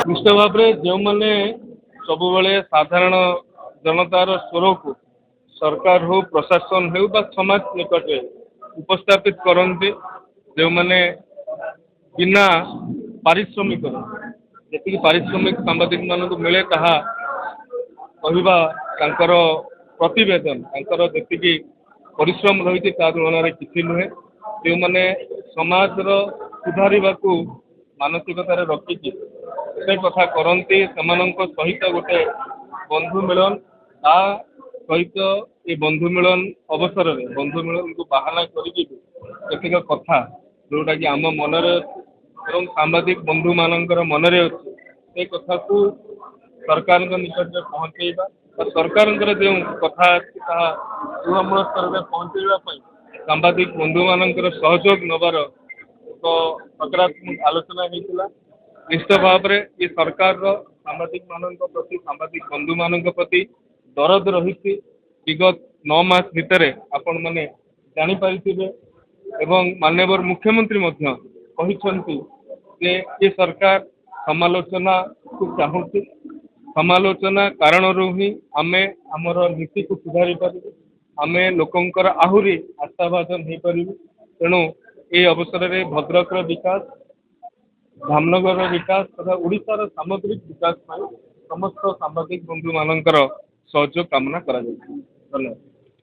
निश्चित भाव में जो मैंने सब साधारण जनतार स्वर को सरकार हो प्रशासन हो समाज निकट उपस्थापित करते जो मैंने बिना पारिश्रमिक जी पारिश्रमिक सांबादिक मान मिले कहा प्रतिवेदन जी परिश्रम रही तुलन किसी नुहे जो मैंने समाज सुधार मानसिकतार रखिकी से कथा करती सहित गोटे बंधु मिलन ता सहित ये बंधु मिलन अवसर में बंधु मिलन को बाहाना करके कथा जोटा कि आम मनरे एवं सांबादिक बंधु मानकर मनरे अच्छे से कथा को सरकार निकट में पहुँचेगा और सरकार जो कथा तृणमूल स्तर में पहुँचाई सांबादिक बंधु मानकर सहयोग नबार एक सकारात्मक आलोचना होता निश्चित भाव में ये सरकार सांबादिक मान प्रति सांबादिक बंधु मान प्रति दरद रही विगत 9 मास भितर आपण मैंने जानीपारे एवं माननीय मुख्यमंत्री जे ये सरकार समालोचना को चाहूँगी समालोचना कारण ही आमे आमर नीति को सुधारी पार आमे लोकंकर आहुरी आशाभाजन हो पार तेणु ये अवसर में भद्रक विकास धामनगर विकास तथा ओडिशार सामग्रिक विकास समस्त सांबादिक बंधु मानकर सहयोग कामना करा धन्यवाद।